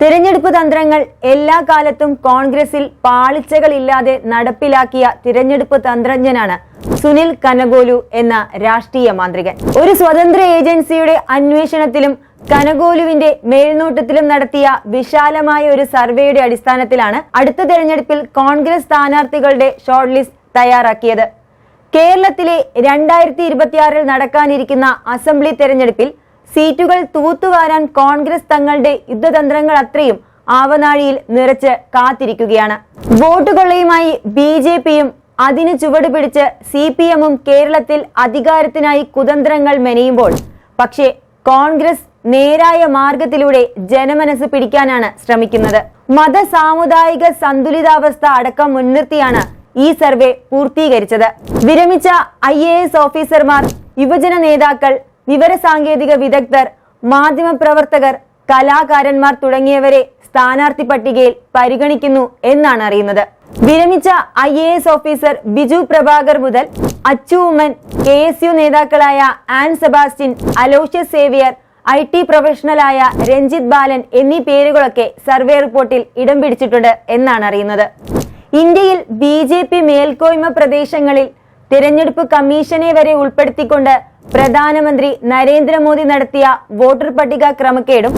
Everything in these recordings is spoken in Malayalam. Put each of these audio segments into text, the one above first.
തിരഞ്ഞെടുപ്പ് തന്ത്രങ്ങൾ എല്ലാ കാലത്തും കോൺഗ്രസിൽ പാളിച്ചകളില്ലാതെ നടപ്പിലാക്കിയ തിരഞ്ഞെടുപ്പ് തന്ത്രജ്ഞനാണ് സുനിൽ കനഗോലു എന്ന രാഷ്ട്രീയ മാന്ത്രികൻ. ഒരു സ്വതന്ത്ര ഏജൻസിയുടെ അന്വേഷണത്തിലും കനഗോലുവിന്റെ മേൽനോട്ടത്തിലും നടത്തിയ വിശാലമായ ഒരു സർവേയുടെ അടിസ്ഥാനത്തിലാണ് അടുത്ത തെരഞ്ഞെടുപ്പിൽ കോൺഗ്രസ് സ്ഥാനാർത്ഥികളുടെ ഷോർട്ട് ലിസ്റ്റ് തയ്യാറാക്കിയത്. കേരളത്തിലെ 2026 നടക്കാനിരിക്കുന്ന അസംബ്ലി തെരഞ്ഞെടുപ്പിൽ സീറ്റുകൾ തൂത്തുവാരാൻ കോൺഗ്രസ് തങ്ങളുടെ യുദ്ധതന്ത്രങ്ങൾ അത്രയും ആവനാഴിയിൽ നിറച്ച് കാത്തിരിക്കുകയാണ്. വോട്ട് കൊള്ളയുമായി BJPയും അതിന് ചുവടുപിടിച്ച് CPMും കേരളത്തിൽ അധികാരത്തിനായി കുതന്ത്രങ്ങൾ മെനയുമ്പോൾ പക്ഷേ കോൺഗ്രസ് നേരായ മാർഗത്തിലൂടെ ജനമനസ് പിടിക്കാനാണ് ശ്രമിക്കുന്നത്. മത സാമുദായിക സന്തുലിതാവസ്ഥ അടക്കം മുൻനിർത്തിയാണ് ഈ സർവേ പൂർത്തീകരിച്ചത്. വിരമിച്ച IAS ഓഫീസർമാർ, യുവജന നേതാക്കൾ, വിവരസാങ്കേതിക വിദഗ്ധർ, മാധ്യമപ്രവർത്തകർ, കലാകാരന്മാർ തുടങ്ങിയവരെ സ്ഥാനാർത്ഥി പട്ടികയിൽ പരിഗണിക്കുന്നു എന്നാണ് അറിയുന്നത്. വിരമിച്ച IAS ഓഫീസർ ബിജു പ്രഭാകർ മുതൽ അച്ചു ഉമ്മൻ, KSU നേതാക്കളായ ആൻ സെബാസ്റ്റ്യൻ, അലോഷ്യസ് സേവിയർ, IT പ്രൊഫഷണലായ രഞ്ജിത് ബാലൻ എന്നീ പേരുകളൊക്കെ സർവേ റിപ്പോർട്ടിൽ ഇടം പിടിച്ചിട്ടുണ്ട് എന്നാണ് അറിയുന്നത്. ഇന്ത്യയിൽ BJP മേൽക്കോയ്മ പ്രദേശങ്ങളിൽ തിരഞ്ഞെടുപ്പ് കമ്മീഷനെ വരെ ഉൾപ്പെടുത്തിക്കൊണ്ട് പ്രധാനമന്ത്രി നരേന്ദ്രമോദി നടത്തിയ വോട്ടർ പട്ടിക ക്രമക്കേടും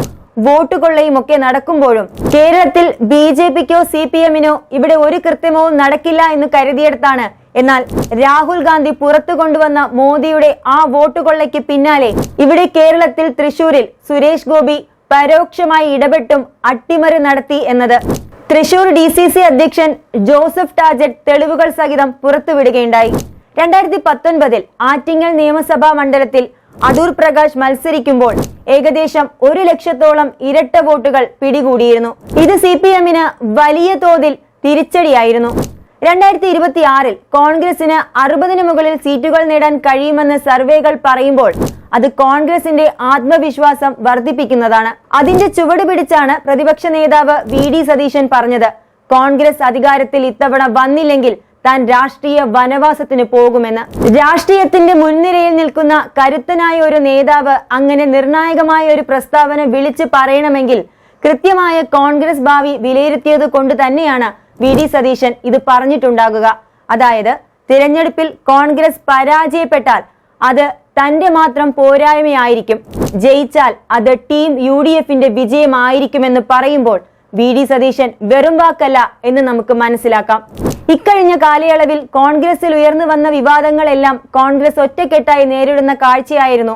വോട്ട് കൊള്ളയും ഒക്കെ നടക്കുമ്പോഴും കേരളത്തിൽ BJPക്കോ CPMനോ ഇവിടെ ഒരു കൃത്രിമവും നടക്കില്ല എന്ന് കരുതിയെടുത്താണ്. എന്നാൽ രാഹുൽ ഗാന്ധി പുറത്തു കൊണ്ടുവന്ന മോദിയുടെ ആ വോട്ട് കൊള്ളയ്ക്ക് പിന്നാലെ ഇവിടെ കേരളത്തിൽ തൃശൂരിൽ സുരേഷ് ഗോപി പരോക്ഷമായി ഇടപെട്ടും അട്ടിമറി നടത്തി എന്നത് തൃശൂർ DCC അധ്യക്ഷൻ ജോസഫ് ടാജറ്റ് തെളിവുകൾ സഹിതം പുറത്തുവിടുകയുണ്ടായി. 2019 ആറ്റിങ്ങൽ നിയമസഭാ മണ്ഡലത്തിൽ അടൂർ പ്രകാശ് മത്സരിക്കുമ്പോൾ ഏകദേശം 1 ലക്ഷത്തോളം ഇരട്ട വോട്ടുകൾ പിടികൂടിയിരുന്നു. ഇത് CPMന് വലിയ തോതിൽ തിരിച്ചടിയായിരുന്നു. 2026 കോൺഗ്രസിന് 60-ന് മുകളിൽ സീറ്റുകൾ നേടാൻ കഴിയുമെന്ന് സർവേകൾ പറയുമ്പോൾ അത് കോൺഗ്രസിന്റെ ആത്മവിശ്വാസം വർദ്ധിപ്പിക്കുന്നതാണ്. അതിന്റെ ചുവട് പിടിച്ചാണ് പ്രതിപക്ഷ നേതാവ് VD സതീശൻ പറഞ്ഞത്, കോൺഗ്രസ് അധികാരത്തിൽ ഇത്തവണ വന്നില്ലെങ്കിൽ താൻ രാഷ്ട്രീയ വനവാസത്തിന് പോകുമെന്ന്. രാഷ്ട്രീയത്തിന്റെ മുൻനിരയിൽ നിൽക്കുന്ന കരുത്തനായ ഒരു നേതാവ് അങ്ങനെ നിർണായകമായ ഒരു പ്രസ്താവന വിളിച്ചു പറയണമെങ്കിൽ കൃത്യമായ കോൺഗ്രസ് ഭാവി വിലയിരുത്തിയത് കൊണ്ട് തന്നെയാണ് VD സതീശൻ ഇത് പറഞ്ഞിട്ടുണ്ടാകുക. അതായത് തിരഞ്ഞെടുപ്പിൽ കോൺഗ്രസ് പരാജയപ്പെട്ടാൽ അത് തന്റെ മാത്രം പോരായ്മയായിരിക്കും, ജയിച്ചാൽ അത് ടീം UDFന്റെ വിജയമായിരിക്കുമെന്ന് പറയുമ്പോൾ VD സതീശൻ വെറും വാക്കല്ല എന്ന് നമുക്ക് മനസ്സിലാക്കാം. ഇക്കഴിഞ്ഞ കാലയളവിൽ കോൺഗ്രസിൽ ഉയർന്നു വന്ന വിവാദങ്ങളെല്ലാം കോൺഗ്രസ് ഒറ്റക്കെട്ടായി നേരിടുന്ന കാഴ്ചയായിരുന്നു.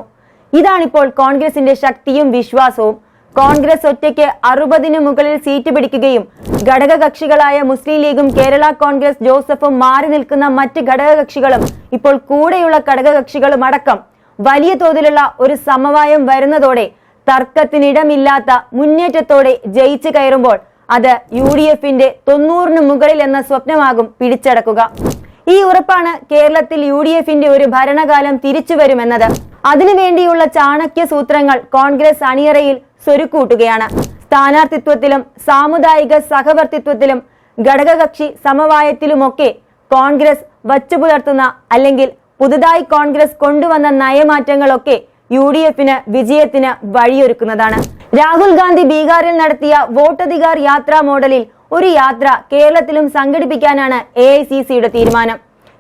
ഇതാണിപ്പോൾ കോൺഗ്രസിന്റെ ശക്തിയും വിശ്വാസവും. കോൺഗ്രസ് ഒറ്റയ്ക്ക് 60-ന് മുകളിൽ സീറ്റ് പിടിക്കുകയും ഘടകകക്ഷികളായ മുസ്ലിം ലീഗും കേരള കോൺഗ്രസ് ജോസഫും മാറി നിൽക്കുന്ന മറ്റ് ഘടകകക്ഷികളും ഇപ്പോൾ കൂടെയുള്ള ഘടകകക്ഷികളും അടക്കം വലിയ തോതിലുള്ള ഒരു സമവായം വരുന്നതോടെ തർക്കത്തിനിടമില്ലാത്ത മുന്നേറ്റത്തോടെ ജയിച്ചു കയറുമ്പോൾ അത് UDFന്റെ 90-ന് മുകളിൽ എന്ന സ്വപ്നമാകും പിടിച്ചടക്കുക. ഈ ഉറപ്പാണ് കേരളത്തിൽ UDFന്റെ ഒരു ഭരണകാലം തിരിച്ചു വരുമെന്നത്. അതിനുവേണ്ടിയുള്ള ചാണക്യ സൂത്രങ്ങൾ കോൺഗ്രസ് അണിയറയിൽ സ്വരുക്കൂട്ടുകയാണ്. സ്ഥാനാർത്ഥിത്വത്തിലും സാമുദായിക സഹവർത്തിത്വത്തിലും ഘടകകക്ഷി സമവായത്തിലുമൊക്കെ കോൺഗ്രസ് വച്ചുപുലർത്തുന്ന അല്ലെങ്കിൽ പുതുതായി കോൺഗ്രസ് കൊണ്ടുവന്ന നയമാറ്റങ്ങളൊക്കെ UDFന് വിജയത്തിന് വഴിയൊരുക്കുന്നതാണ്. രാഹുൽ ഗാന്ധി ബീഹാറിൽ നടത്തിയ വോട്ടധികാർ യാത്രാ മോഡലിൽ ഒരു യാത്ര കേരളത്തിലും സംഘടിപ്പിക്കാനാണ് AICCയുടെ തീരുമാനം.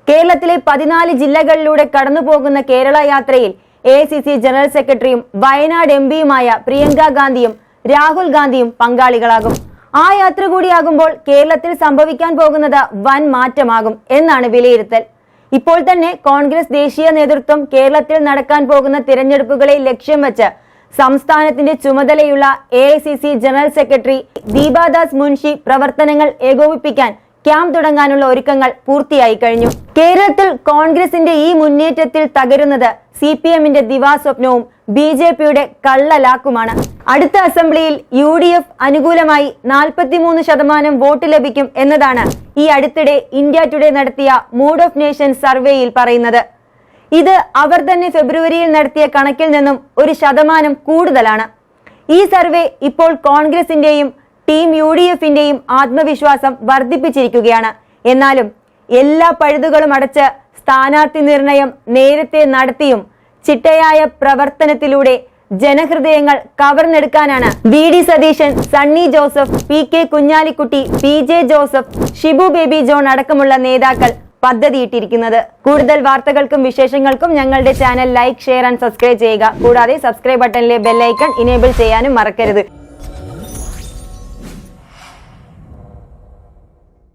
കേരളത്തിലെ 14 ജില്ലകളിലൂടെ കടന്നുപോകുന്ന കേരള യാത്രയിൽ AICC ജനറൽ സെക്രട്ടറിയും വയനാട് MPയുമായ പ്രിയങ്ക ഗാന്ധിയും രാഹുൽ ഗാന്ധിയും പങ്കാളികളാകും. ആ യാത്ര കൂടിയാകുമ്പോൾ കേരളത്തിൽ സംഭവിക്കാൻ പോകുന്നത് വൻ മാറ്റമാകും എന്നാണ് വിലയിരുത്തൽ. ഇപ്പോൾ തന്നെ കോൺഗ്രസ് ദേശീയ നേതൃത്വം കേരളത്തിൽ നടക്കാൻ പോകുന്ന തിരഞ്ഞെടുപ്പുകളെ ലക്ഷ്യം വെച്ച് സംസ്ഥാനത്തിന്റെ ചുമതലയുള്ള AICC general secretary Deepa Das Munshi പ്രവർത്തനങ്ങൾ ഏകോപിപ്പിക്കാൻ ക്യാമ്പ് തുടങ്ങാനുള്ള ഒരുക്കങ്ങൾ പൂർത്തിയായി കഴിഞ്ഞു. കേരളത്തിൽ കോൺഗ്രസിന്റെ ഈ മുന്നേറ്റത്തിൽ തകരുന്നത് CPMന്റെ ദിവാസ്വപ്നവും BJPയുടെ കള്ളലാക്കുമാണ്. അടുത്ത അസംബ്ലിയിൽ UDF അനുകൂലമായി 43% വോട്ട് ലഭിക്കും എന്നതാണ് ഈ അടുത്തിടെ ഇന്ത്യ ടുഡേ നടത്തിയ മൂഡ് ഓഫ് നേഷൻ സർവേയിൽ പറയുന്നത്. ഇത് അവർ തന്നെ ഫെബ്രുവരിയിൽ നടത്തിയ കണക്കിൽ നിന്നും 1% കൂടുതലാണ്. ഈ സർവേ ഇപ്പോൾ കോൺഗ്രസിന്റെയും ടീം UDFന്റെയും ആത്മവിശ്വാസം വർദ്ധിപ്പിച്ചിരിക്കുകയാണ്. എന്നാലും എല്ലാ പഴുതുകളും അടച്ച് സ്ഥാനാർത്ഥി നിർണയം നേരത്തെ നടത്തിയും ചിട്ടയായ പ്രവർത്തനത്തിലൂടെ ജനഹൃദയങ്ങൾ കവർന്നെടുക്കാനാണ് V D. Satheesan, Sunny Joseph, P K. Kunhalikutty, P J. Joseph, Shibu Baby John അടക്കമുള്ള നേതാക്കൾ പദ്ധതിയിട്ടിരിക്കുന്നത്. കൂടുതൽ വാർത്തകൾക്കും വിശേഷങ്ങൾക്കും ഞങ്ങളുടെ channel like, share and subscribe ചെയ്യുക. കൂടാതെ സബ്സ്ക്രൈബ് ബട്ടണിലെ ബെൽ ഐക്കൺ ഇനേബിൾ ചെയ്യാനും മറക്കരുത്.